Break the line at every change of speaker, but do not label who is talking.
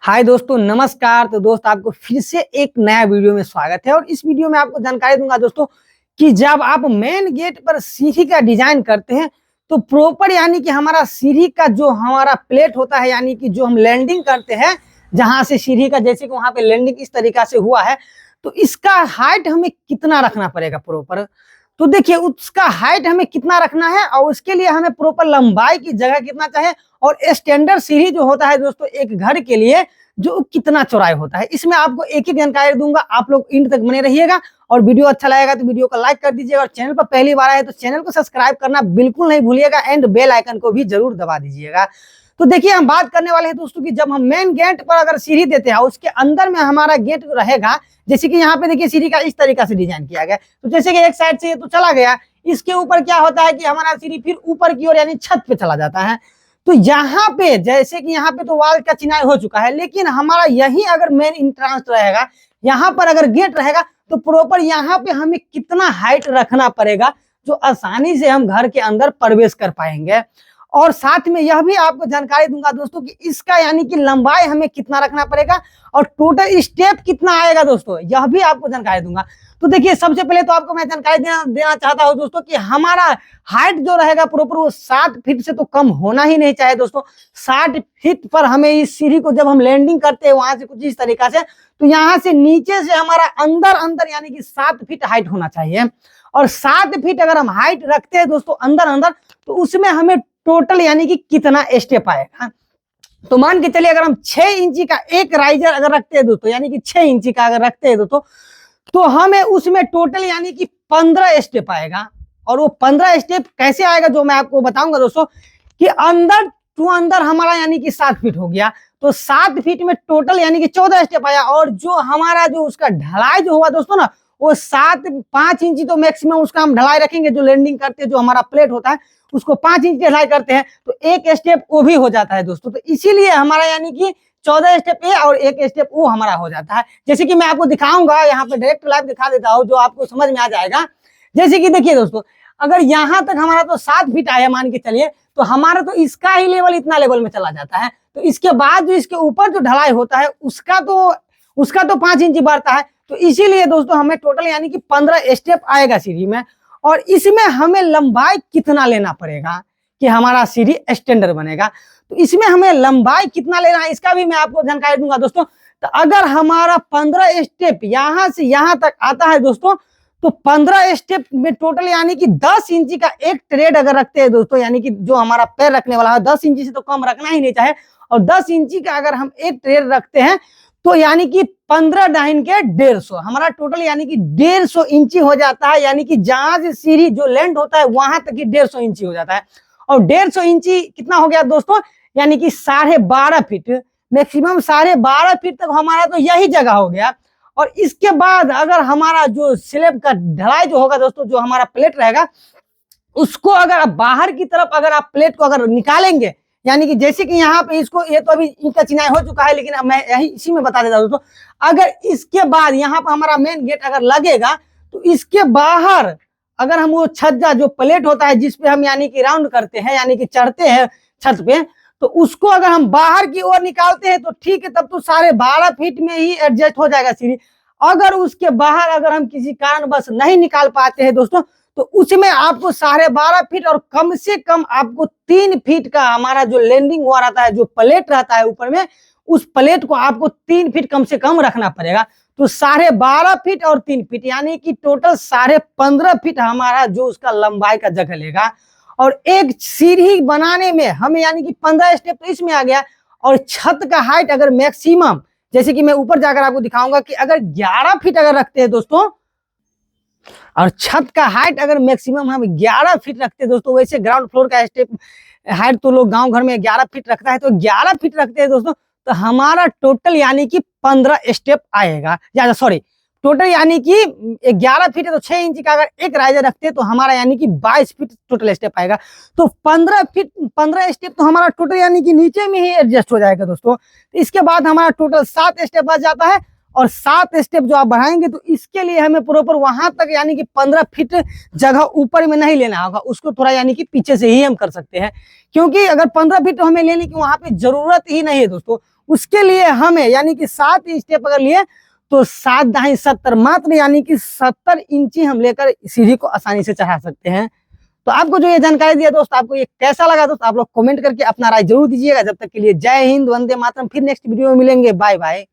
हाय दोस्तों, नमस्कार। तो दोस्त आपको फिर से एक नया वीडियो में स्वागत है। और इस वीडियो में आपको जानकारी दूंगा दोस्तों कि जब आप मेन गेट पर सीढ़ी का डिजाइन करते हैं तो प्रॉपर यानी कि हमारा सीढ़ी का जो हमारा प्लेट होता है, यानी कि जो हम लैंडिंग करते हैं जहां से सीढ़ी का, जैसे कि वहां पे लैंडिंग इस तरीका से हुआ है, तो इसका हाइट हमें कितना रखना पड़ेगा प्रॉपर। तो देखिए उसका हाइट हमें कितना रखना है और उसके लिए हमें प्रॉपर लंबाई की जगह कितना चाहिए, और स्टैंडर्ड सीढ़ी जो होता है दोस्तों एक घर के लिए जो कितना चौड़ाई होता है, इसमें आपको एक ही जानकारी दूंगा। आप लोग इंड तक बने रहिएगा और वीडियो अच्छा लगेगा तो वीडियो को लाइक कर दीजिएगा, और चैनल पर पहली बार आए तो चैनल को सब्सक्राइब करना बिल्कुल नहीं भूलिएगा एंड बेल आइकन को भी जरूर दबा दीजिएगा। तो देखिए हम बात करने वाले हैं दोस्तों कि जब हम मेन गेट पर अगर सीढ़ी देते हैं उसके अंदर में हमारा गेट रहेगा, जैसे कि यहाँ पे देखिए सीढ़ी का इस तरीका से डिजाइन किया गया, तो जैसे कि एक साइड से ये तो चला गया, इसके ऊपर क्या होता है कि हमारा सीढ़ी फिर ऊपर की ओर यानी छत पे चला जाता है। तो यहाँ पे जैसे कि यहाँ पे तो वॉल का चिनाई हो चुका है, लेकिन हमारा यही अगर मेन इंट्रांस रहेगा, यहाँ पर अगर गेट रहेगा तो प्रॉपर यहाँ पे हमें कितना हाइट रखना पड़ेगा जो आसानी से हम घर के अंदर प्रवेश कर पाएंगे। और साथ में यह भी आपको जानकारी दूंगा दोस्तों कि इसका यानी कि लंबाई हमें कितना रखना पड़ेगा और टोटल स्टेप कितना आएगा दोस्तों, यह भी आपको जानकारी दूंगा। तो देखिए सबसे पहले तो आपको मैं जानकारी देना चाहता हूं दोस्तों कि हमारा हाइट जो रहेगा प्रॉपर वो 7 फीट से तो कम होना ही नहीं चाहिए दोस्तों। 60 फीट पर हमें इस सीढ़ी को जब हम लैंडिंग करते हैं वहां से कुछ इस तरीका से, तो यहाँ से नीचे से हमारा अंदर अंदर यानी कि 7 फीट हाइट होना चाहिए। और 7 फीट अगर हम हाइट रखते हैं दोस्तों अंदर अंदर, तो उसमें हमें टोटल यानी कि कितना स्टेप आएगा। तो मान के चलिए अगर हम 6 इंची का एक राइजर अगर रखते हैं दोस्तों, यानी कि 6 इंची का अगर रखते हैं दोस्तों, तो हमें उसमें टोटल यानी कि 15 स्टेप आएगा। और वो 15 स्टेप कैसे आएगा जो मैं आपको बताऊंगा दोस्तों कि अंदर टू अंदर हमारा यानी कि 7 फीट हो गया, तो 7 फीट में टोटल यानी कि 14 स्टेप आया। और जो हमारा जो उसका ढलाई जो हुआ दोस्तों ना, वो 5 इंची तो मैक्सिमम उसका हम ढलाई रखेंगे। जो लैंडिंग करते हैं जो हमारा प्लेट होता है उसको 5 इंच ढलाई करते हैं, तो एक स्टेप वो भी हो जाता है दोस्तों। तो इसीलिए हमारा यानी कि 14 स्टेप ए और एक स्टेप वो हमारा हो जाता है। जैसे कि मैं आपको दिखाऊंगा, यहाँ पे डायरेक्ट लाइव दिखा देता हूँ जो आपको समझ में आ जाएगा। जैसे कि देखिए दोस्तों, अगर यहाँ तक हमारा तो 7 फीट आया मान के चलिए, तो हमारा तो इसका ही लेवल इतना लेवल में चला जाता है। तो इसके बाद जो इसके ऊपर जो ढलाई होता है उसका तो 5 इंच बढ़ता है। तो इसीलिए दोस्तों हमें टोटल यानी कि 15 स्टेप आएगा सीढ़ी में। और इसमें हमें लंबाई कितना लेना पड़ेगा कि हमारा सीढ़ी स्टैंडर्ड बनेगा, तो इसमें हमें लंबाई कितना लेना है इसका भी मैं आपको जानकारी दूंगा दोस्तों। तो अगर हमारा 15 स्टेप यहां से यहां तक आता है दोस्तों, तो 15 स्टेप में टोटल यानी कि 10 इंची का एक ट्रेड अगर रखते हैं दोस्तों, यानी कि जो हमारा पैर रखने वाला है 10 इंची से तो कम रखना ही नहीं चाहे, और 10 इंची का अगर हम एक ट्रेड रखते हैं तो यानी कि 15 डाइन के 150 हमारा टोटल यानी कि 150 इंची हो जाता है। यानी कि जहां से सीढ़ी जो लैंड होता है वहां तक ही 150 इंची हो जाता है। और 150 इंची कितना हो गया दोस्तों, यानी कि 12.5 फीट, मैक्सिमम 12.5 फीट तक हमारा तो यही जगह हो गया। और इसके बाद अगर हमारा जो स्लैब का ढलाई जो होगा दोस्तों, जो हमारा प्लेट रहेगा उसको अगर बाहर की तरफ अगर आप प्लेट को अगर निकालेंगे, यानी कि जैसे कि यहाँ पे इसको, ये तो अभी इनका चिनाई हो चुका है, लेकिन मैं यही इसी में बता देता हूँ दोस्तों। अगर इसके बाद यहाँ पर हमारा मेन गेट अगर लगेगा, तो इसके बाहर अगर हम वो छज्जा जो प्लेट होता है जिसपे हम यानी कि राउंड करते हैं, यानी कि चढ़ते हैं छत पे, तो उसको अगर हम बाहर की ओर निकालते हैं तो ठीक है, तब तो 12.5 फीट में ही एडजस्ट हो जाएगा सीढ़ी। अगर उसके बाहर अगर हम किसी कारणवश नहीं निकाल पाते हैं दोस्तों, तो उसमें आपको 12.5 फीट और कम से कम आपको 3 फीट का हमारा जो लैंडिंग हुआ रहता है, जो प्लेट रहता है ऊपर में, उस प्लेट को आपको 3 फीट कम से कम रखना पड़ेगा। तो 12.5 फीट और 3 फीट यानी कि टोटल 15.5 फीट हमारा जो उसका लंबाई का जगह लेगा। और एक सीढ़ी बनाने में हमें यानी कि 15 स्टेप तो इसमें आ गया। और छत का हाइट अगर मैक्सिमम, जैसे कि मैं ऊपर जाकर आपको दिखाऊंगा कि अगर 11 फीट अगर रखते हैं दोस्तों, और छत का हाइट अगर मैक्सिमम हम 11 फीट रखते हैं दोस्तों, वैसे ग्राउंड फ्लोर का स्टेप हाइट तो लोग गांव घर में 11 फीट रखता है, तो 11 फीट रखते हैं दोस्तों, तो हमारा टोटल यानी कि 15 स्टेप आएगा। या सॉरी, टोटल यानी कि 11 फीट है तो 6 इंच का अगर एक राइजर रखते हैं तो हमारा यानी कि 22 फीट टोटल स्टेप आएगा। तो 15 स्टेप तो हमारा टोटल यानी कि नीचे में ही एडजस्ट हो जाएगा दोस्तों। तो इसके बाद हमारा टोटल 7 स्टेप बच जाता है। और 7 स्टेप जो आप बढ़ाएंगे तो इसके लिए हमें प्रॉपर वहां तक यानी कि 15 फीट जगह ऊपर में नहीं लेना होगा, उसको थोड़ा यानी कि पीछे से ही हम कर सकते हैं, क्योंकि अगर 15 फीट हमें लेने की वहां पे जरूरत ही नहीं है दोस्तों। उसके लिए हमें यानी कि 7 स्टेप अगर लिए तो 7 दाई 70 मात्र यानी कि 70 इंची हम लेकर सीढ़ी को आसानी से चढ़ा सकते हैं। तो आपको जो ये जानकारी दिया दोस्त, आपको ये कैसा लगा दोस्त, आप लोग कमेंट करके अपना राय जरूर दीजिएगा। जब तक के लिए जय हिंद, वंदे मातरम। फिर नेक्स्ट वीडियो में मिलेंगे, बाय बाय।